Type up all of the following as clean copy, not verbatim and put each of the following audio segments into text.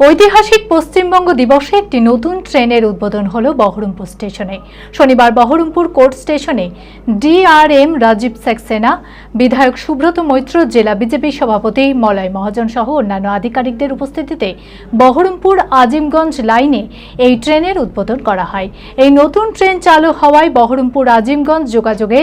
ঐতিহাসিক পশ্চিমবঙ্গ দিবসে একটি নতুন ট্রেনের উদ্বোধন হলো বহরমপুর স্টেশনে। শনিবার বহরমপুর কোর্ট স্টেশনে ডিআরএম রাজীব সাক্সেনা, বিধায়ক সুব্রত মৈত্র, জেলা বিজেপি সভাপতি মলয় মহাজন সহ অন্যান্য আধিকারিকদের উপস্থিতিতে বহরমপুর আজিমগঞ্জ লাইনে এই ট্রেনের উদ্বোধন করা হয়। এই নতুন ট্রেন চালু হওয়ায় বহরমপুর আজিমগঞ্জ যোগাযোগে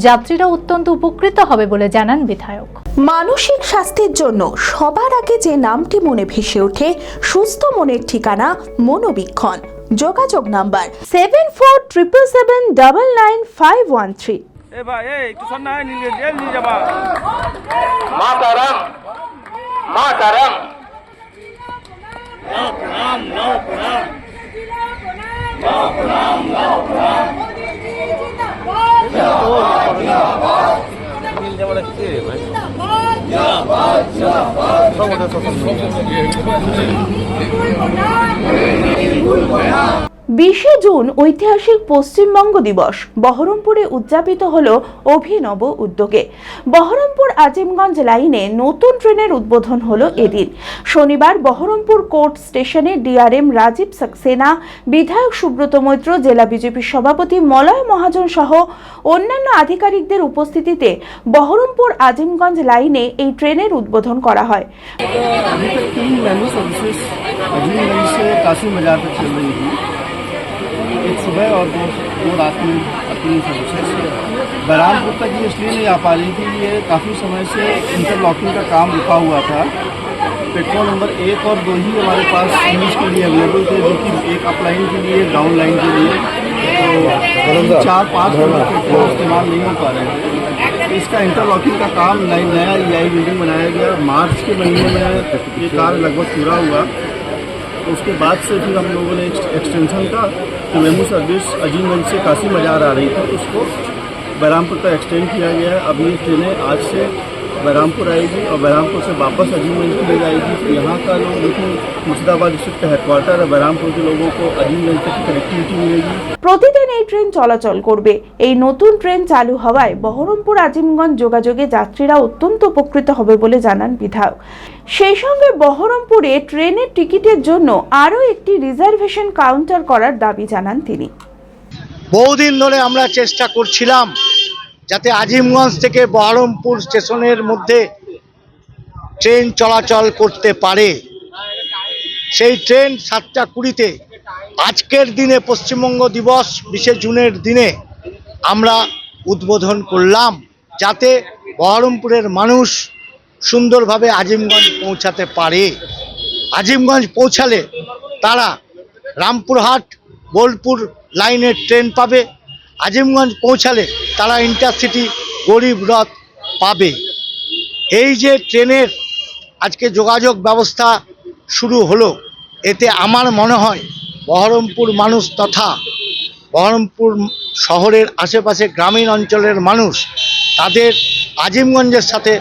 যাত্রীরা অত্যন্ত উপকৃত হবে বলে জানান বিধায়ক। মানসিক স্বাস্থ্যের জন্য সবার আগে যে নামটি মনে ভেসে ওঠে, সুস্থ মনের ঠিকানা মনোবীক্ষণ। যোগাযোগ নাম্বার 7477799513। এ ভাই এই একটু শোন না, নিয়ে যাবা মাতারাম মাতারাম বিশে জুন ঐতিহাসিক পশ্চিমবঙ্গ দিবস বহরমপুরে উদযাপিত হলো অভিনব উদ্যোগে। বহরমপুর আজিমগঞ্জ লাইনে নতুন ট্রেনের উদ্বোধন হলো এদিন। শনিবার বহরমপুর কোর্ট স্টেশনে ডিআরএম রাজীব সাক্সেনা, বিধায়ক সুব্রত মৈত্র, জেলা বিজেপি সভাপতি মলয় মহাজন সহ অন্যান্য আধিকারিকদের উপস্থিতিতে বহরমপুর আজিমগঞ্জ লাইনে এই ট্রেনের উদ্বোধন করা হয়। एक सुबह और दो रात में अपनी सर्विसेज बहरामपुर तक ये इसलिए नहीं आ पा रही थी, ये काफ़ी समय से इंटरलॉकिंग का काम रुका हुआ था। प्लेटफॉर्म नंबर 1 और 2 ही हमारे पास यूज के लिए अवेलेबल थे, जो कि एक अप लाइन के लिए, डाउन लाइन के लिए, तो 4-5 प्लेटफॉर्म इस्तेमाल नहीं हो पा रहे थे। इसका इंटरलॉकिंग का काम नया EI बिल्डिंग बनाया गया। मार्च के महीने में ये कार्य लगभग पूरा हुआ। उसके बाद से फिर हम लोगों ने एक्सटेंशन का जो मेमू सर्विस अजीमगंज से कासिम बाजार आ रही थी, उसको बहरामपुर तक एक्सटेंड किया गया है। अब ये ट्रेनें आज से बहरामपुर आएगी और बहरामपुर से वापस अजीमगंज के लिए जाएगी। तो यहाँ का लोग, देखिए मुर्शिदाबाद डिस्ट्रिक्ट का हेडक्वार्टर है, बहरामपुर के लोगों को अजीमगंज तक कनेक्टिविटी मिलेगी। প্রতিদিন এই ট্রেন চলাচল করবে। এই নতুন ট্রেন চালু হওয়ায় বহরমপুর আজিমগঞ্জ যোগাযোগে যাত্রীরা অত্যন্ত উপকৃত হবে বলে জানান বিধায়ক। সেই সঙ্গে বহরমপুরে ট্রেনের টিকিটের জন্য আরও একটি রিজার্ভেশন কাউন্টার করার দাবি জানান তিনি। বহুদিন ধরে আমরা চেষ্টা করছিলাম যাতে আজিমগঞ্জ থেকে বহরমপুর স্টেশনের মধ্যে ট্রেন চলাচল করতে পারে। সেই ট্রেন 7টা 20-তে আজকের দিনে পশ্চিমবঙ্গ দিবস 20শে জুনের দিনে আমরা উদ্বোধন করলাম, যাতে বহরমপুরের মানুষ সুন্দরভাবে আজিমগঞ্জ পৌঁছাতে পারে। আজিমগঞ্জ পৌঁছালে তারা রামপুরহাট বোলপুর লাইনের ট্রেন পাবে। আজিমগঞ্জ পৌঁছালে তারা ইন্টারসিটি গরিব রথ পাবে। এই যে ট্রেনের আজকে যোগাযোগ ব্যবস্থা শুরু হলো, এতে আমার মনে হয় বহরমপুর মানুষ তথা বহরমপুর শহরের আশেপাশে গ্রামীণ অঞ্চলের মানুষ, তাদের আজিমগঞ্জের সাথে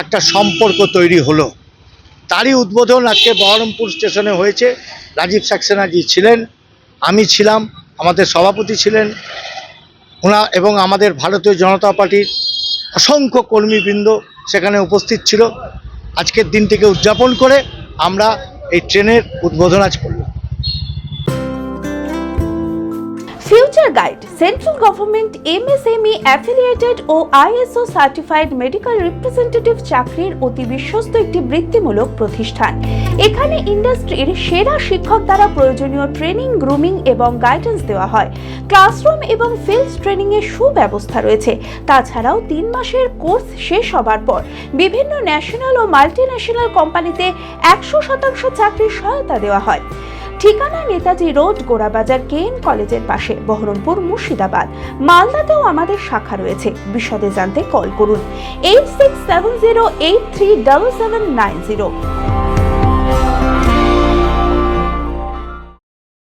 একটা সম্পর্ক তৈরি হলো। তারই উদ্বোধন আজকে বহরমপুর স্টেশনে হয়েছে। রাজীব সাক্সেনাজি ছিলেন, আমি ছিলাম, আমাদের সভাপতি ছিলেন ওনা, এবং আমাদের ভারতীয় জনতা পার্টির অসংখ্য কর্মীবৃন্দ সেখানে উপস্থিত ছিল। আজকের দিনটিকে উদযাপন করে আমরা এই ট্রেনের উদ্বোধন আজ করলাম। Future guide central government MSME affiliated ও ISO সার্টিফাইড মেডিকেল রিপ্রেজেন্টেটিভ চাকরির অতি বিশ্বস্ত একটি বৃত্তিমূলক প্রতিষ্ঠান। এখানে ইন্ডাস্ট্রির সেরা শিক্ষক দ্বারা প্রয়োজনীয় ট্রেনিং, গ্রুমিং এবং গাইডেন্স দেওয়া হয়। ক্লাসরুম এবং ফিল্ড ট্রেনিং এর সুব্যবস্থা রয়েছে। তাছাড়াও 3 মাসের কোর্স শেষ হবার পর বিভিন্ন ন্যাশনাল ও মাল্টিন্যাশনাল কোম্পানিতে 100% চাকরির সহায়তা দেওয়া হয়। ঠিকানা নেতাজি রোড, গোড়াবাজার KN কলেজের পাশে, বহরমপুর, মুর্শিদাবাদ। মালদাতেও আমাদের শাখা রয়েছে। বিশদে জানতে কল করুন 8670837790।